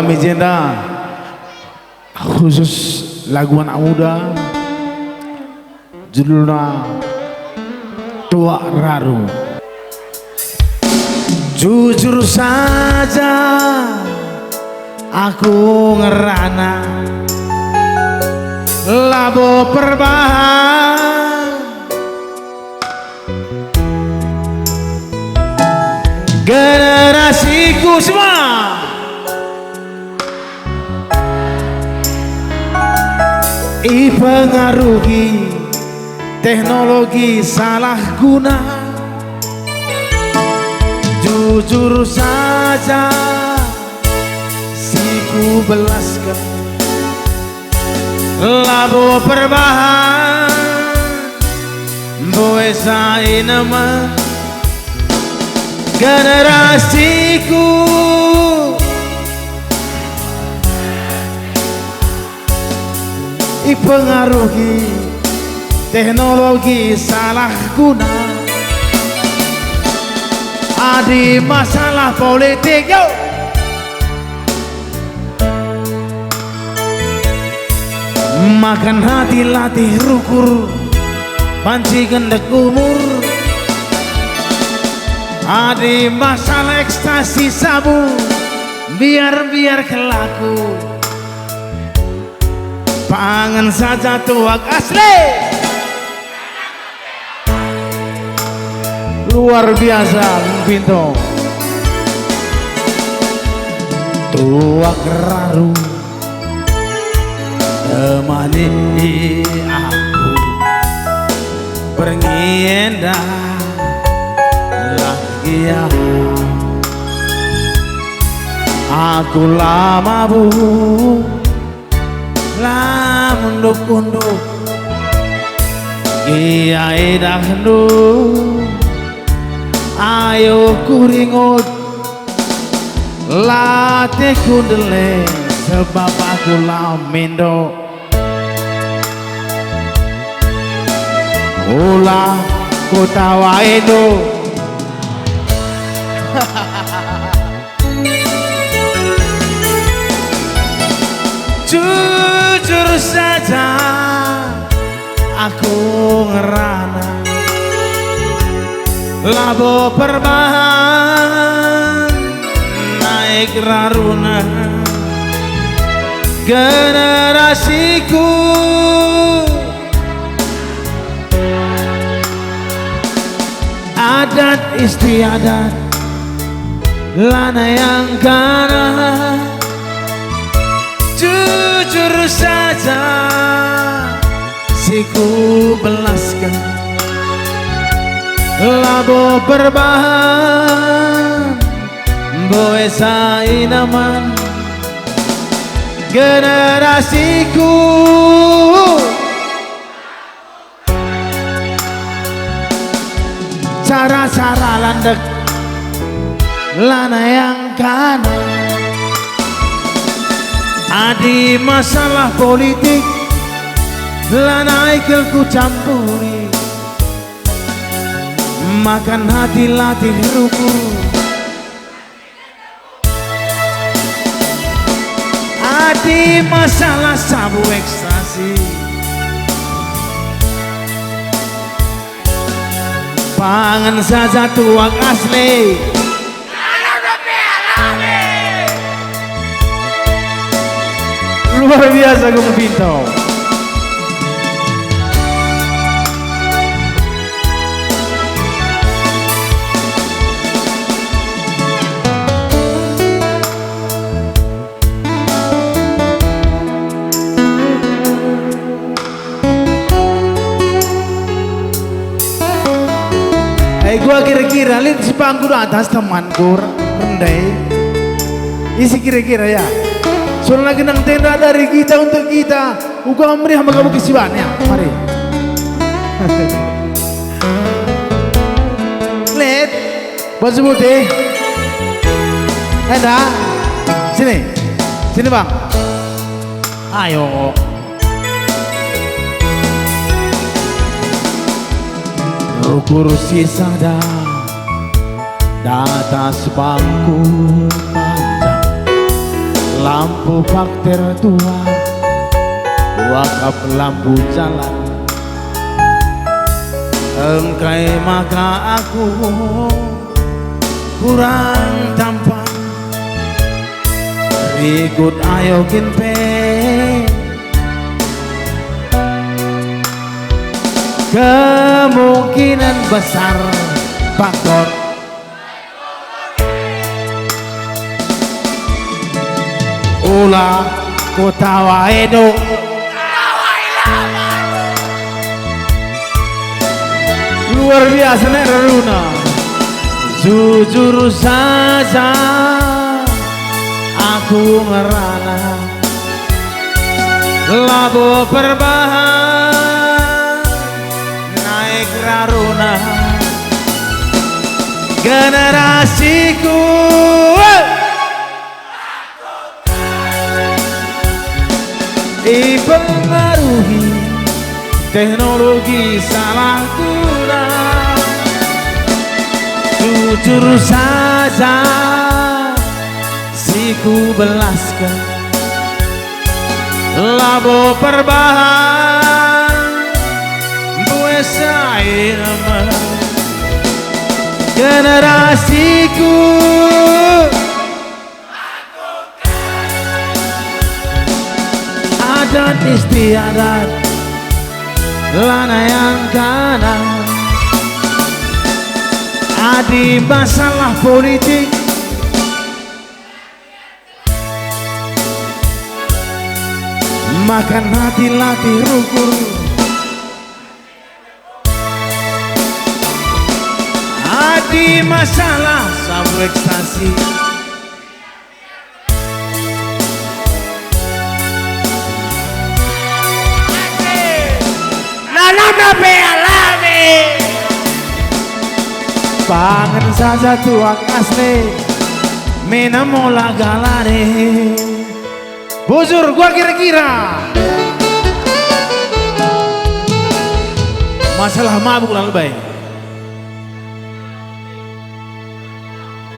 kami Jenda khusus lagu anak muda judulnya Tua Raru. Jujur saja aku ngerana labo perbahan generasiku semua dipengaruhi teknologi salah guna. Jujur saja siku belaskan labo perbahan boesa nama generasiku dipengaruhi teknologi salah guna. Adi masalah politik yo, makan hati latih rukur panci gendek umur. Adi masalah ekstasi sabu biar kelaku pangan saja tuak asli. Luar biasa Pinto Tuak Raru temani aku berngiendah lagi ya. Aku lama bu munduk-unduk iya edah ayo kuringut latih kundele sebab aku lamindo ulah ku tawaino. Jujur saja aku ngerana labo perbahan naik raruna generasiku adat istiadat lana yang kana. Jujur saja siku belaskan labo berbahan boesa inaman generasiku cara-cara landek lana yang kanan. Adi masalah politik lana ikel ku campuri makan hati latih ruku. Adi masalah sabu ekstasi pangan saja tuak asli. Luar biasa Gung Pinto. Gua kira-kira lihat si pangku atas temanku rendai isi kira-kira ya soalnya lagi nang tenda dari kita untuk kita uga meriah magamu kesibannya mari lihat baju putih ada sini bang ayo kursi sada data sebangku panjang lampu bakter tua, wakaf lampu jalan. Engkai maka aku kurang tampan, ikut ayo kinpe kemungkinan besar bakot ulah kota waedo luar biasa nek Runa. Jujur saja aku ngerana labu perbahan naik raruna generasiku dipengaruhi teknologi salah guna. Jujur saja siku belaskan labo perbahan buesain generasiku adat istiadat lana yang kanan adi masalah politik makan hati latih rukur adi masalah sabu ekstasi nana alami pangan saja tuang asli mina mola galare buzur gua kira-kira masalah mabuk lah lebay.